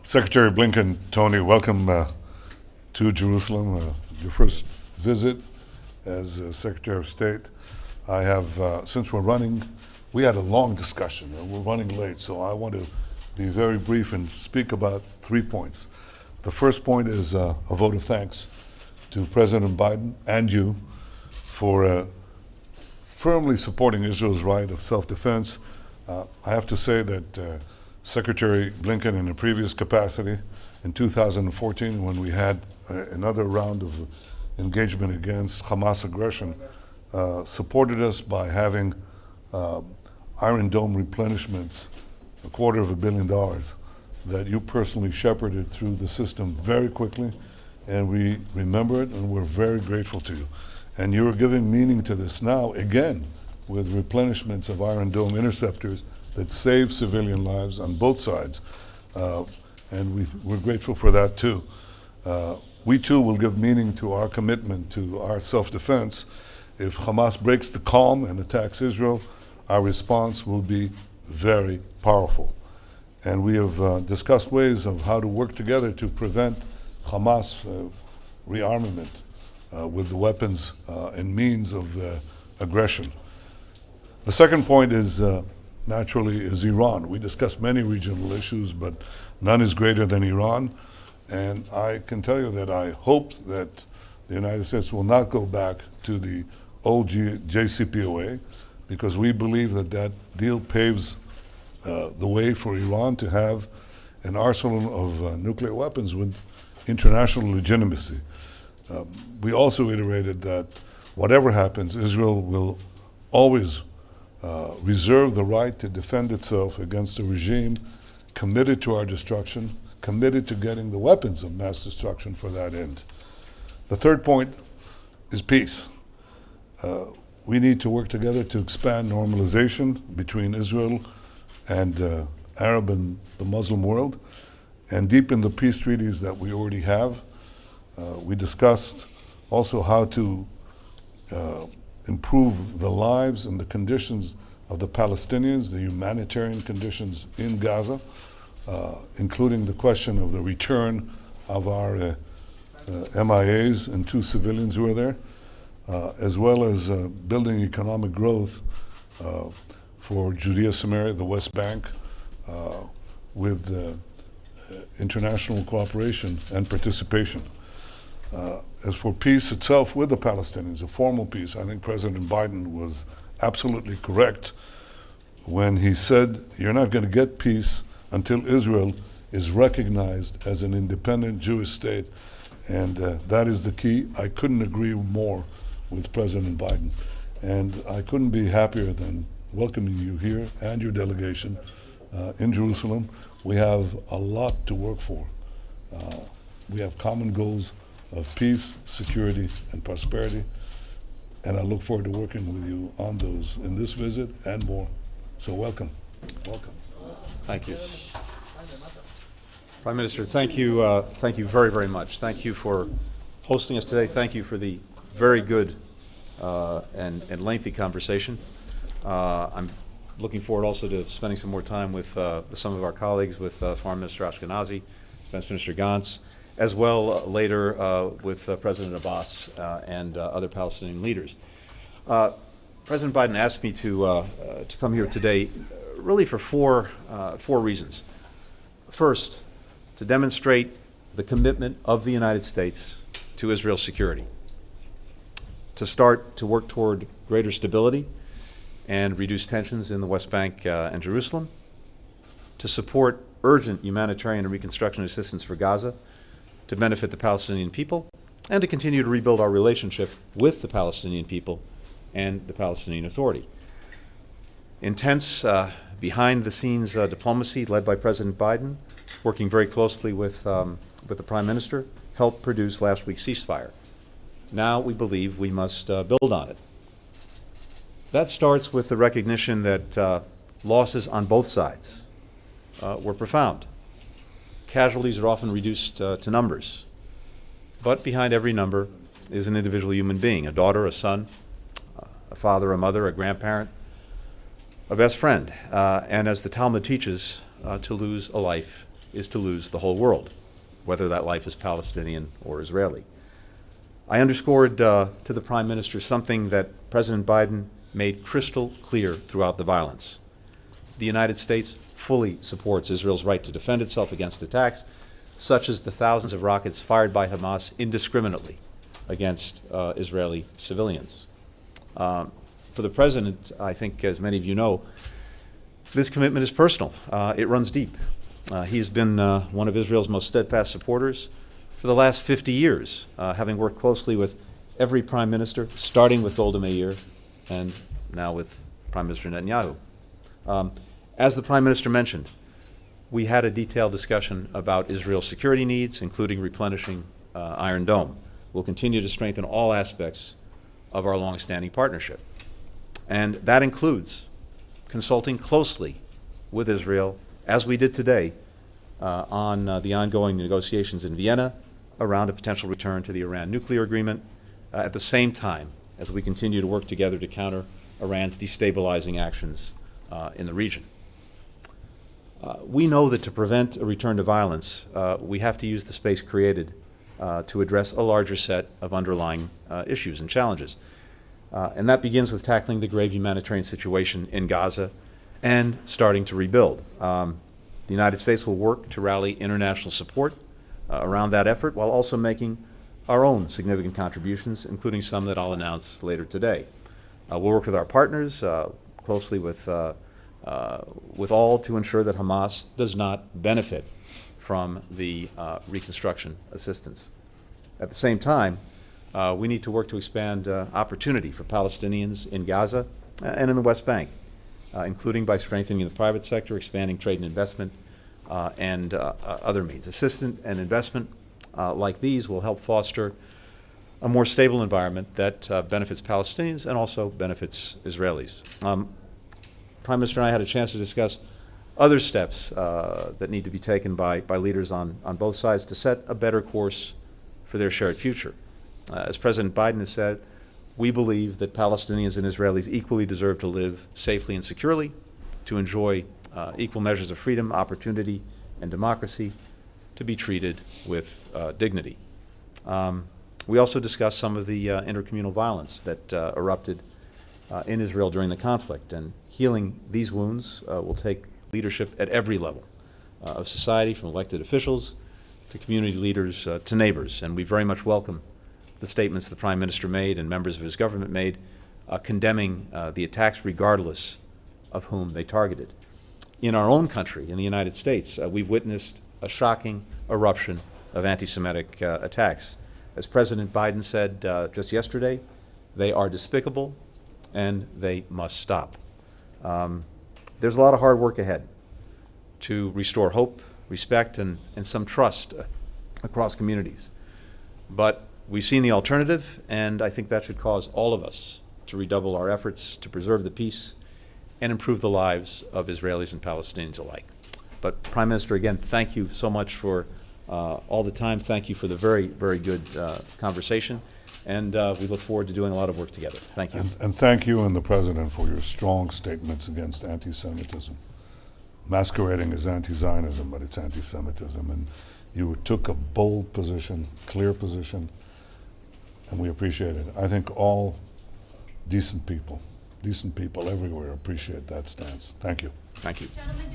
Secretary Blinken, Tony, welcome to Jerusalem. Your first visit as Secretary of State. I have, since we had a long discussion and we're running late, so I want to be very brief and speak about 3 points. The first point is a vote of thanks to President Biden and you for firmly supporting Israel's right of self-defense. I have to say that Secretary Blinken, in a previous capacity, in 2014, when we had another round of engagement against Hamas aggression, supported us by having Iron Dome replenishments, $250 million, that you personally shepherded through the system very quickly, and we remember it, and we're very grateful to you. And you're giving meaning to this now, again, with replenishments of Iron Dome interceptors that save civilian lives on both sides. And we're grateful for that too. We too will give meaning to our commitment to our self-defense. If Hamas breaks the calm and attacks Israel, our response will be very powerful. And we have discussed ways of how to work together to prevent Hamas rearmament with the weapons and means of aggression. The second point is naturally is Iran. We discussed many regional issues, but none is greater than Iran. And I can tell you that I hope that the United States will not go back to the old JCPOA, because we believe that that deal paves the way for Iran to have an arsenal of nuclear weapons with international legitimacy. We also reiterated that whatever happens, Israel will always reserve the right to defend itself against a regime committed to our destruction, committed to getting the weapons of mass destruction for that end. The third point is peace. We need to work together to expand normalization between Israel and Arab and the Muslim world, and deepen the peace treaties that we already have. We discussed also how to improve the lives and the conditions of the Palestinians, the humanitarian conditions in Gaza, including the question of the return of our MIAs and 2 civilians who are there, as well as building economic growth for Judea, Samaria, the West Bank, with international cooperation and participation. As for peace itself with the Palestinians, a formal peace, I think President Biden was absolutely correct when he said, you're not going to get peace until Israel is recognized as an independent Jewish state. And that is the key. I couldn't agree more with President Biden. And I couldn't be happier than welcoming you here and your delegation in Jerusalem. We have a lot to work for. We have common goals of peace, security, and prosperity. And I look forward to working with you on those in this visit and more. So welcome. Welcome. Thank you. Prime Minister, thank you very, very much. Thank you for hosting us today. Thank you for the very good and lengthy conversation. I'm looking forward also to spending some more time with some of our colleagues, with Foreign Minister Ashkenazi, Defense Minister Gantz, as well later with President Abbas and other Palestinian leaders. President Biden asked me to come here today really for four reasons. First, to demonstrate the commitment of the United States to Israel's security, to start to work toward greater stability and reduce tensions in the West Bank and Jerusalem, to support urgent humanitarian and reconstruction assistance for Gaza, to benefit the Palestinian people, and to continue to rebuild our relationship with the Palestinian people and the Palestinian Authority. Intense behind-the-scenes diplomacy led by President Biden, working very closely with the Prime Minister, helped produce last week's ceasefire. Now we believe we must build on it. That starts with the recognition that losses on both sides were profound. Casualties are often reduced to numbers, but behind every number is an individual human being, a daughter, a son, a father, a mother, a grandparent, a best friend, and as the Talmud teaches, to lose a life is to lose the whole world, whether that life is Palestinian or Israeli. I underscored to the Prime Minister something that President Biden made crystal clear throughout the violence. The United States fully supports Israel's right to defend itself against attacks, such as the thousands of rockets fired by Hamas indiscriminately against Israeli civilians. For the President, I think, as many of you know, this commitment is personal. It runs deep. He's been one of Israel's most steadfast supporters for the last 50 years, having worked closely with every prime minister, starting with Golda Meir and now with Prime Minister Netanyahu. As the Prime Minister mentioned, we had a detailed discussion about Israel's security needs, including replenishing Iron Dome. We'll continue to strengthen all aspects of our long-standing partnership. And that includes consulting closely with Israel, as we did today, on the ongoing negotiations in Vienna around a potential return to the Iran nuclear agreement, at the same time as we continue to work together to counter Iran's destabilizing actions in the region. We know that to prevent a return to violence, we have to use the space created to address a larger set of underlying issues and challenges. And that begins with tackling the grave humanitarian situation in Gaza and starting to rebuild. The United States will work to rally international support around that effort while also making our own significant contributions, including some that I'll announce later today. We'll work with our partners closely with all to ensure that Hamas does not benefit from the reconstruction assistance. At the same time, we need to work to expand opportunity for Palestinians in Gaza and in the West Bank, including by strengthening the private sector, expanding trade and investment, and other means. Assistance and investment like these will help foster a more stable environment that benefits Palestinians and also benefits Israelis. Prime Minister and I had a chance to discuss other steps that need to be taken by leaders on both sides to set a better course for their shared future. As President Biden has said, we believe that Palestinians and Israelis equally deserve to live safely and securely, to enjoy equal measures of freedom, opportunity, and democracy, to be treated with dignity. We also discussed some of the intercommunal violence that erupted in Israel during the conflict, and healing these wounds will take leadership at every level of society, from elected officials to community leaders to neighbors. And we very much welcome the statements the Prime Minister made and members of his government made condemning the attacks regardless of whom they targeted. In our own country, in the United States, we've witnessed a shocking eruption of anti-Semitic attacks. As President Biden said just yesterday, they are despicable and they must stop. There's a lot of hard work ahead to restore hope, respect, and some trust across communities. But we've seen the alternative, and I think that should cause all of us to redouble our efforts to preserve the peace and improve the lives of Israelis and Palestinians alike. But Prime Minister, again, thank you so much for all the time. Thank you for the very, very good conversation. And we look forward to doing a lot of work together. Thank you. And thank you and the President for your strong statements against anti-Semitism, masquerading as anti-Zionism, but it's anti-Semitism. And you took a bold position, clear position, and we appreciate it. I think all decent people everywhere appreciate that stance. Thank you. Thank you.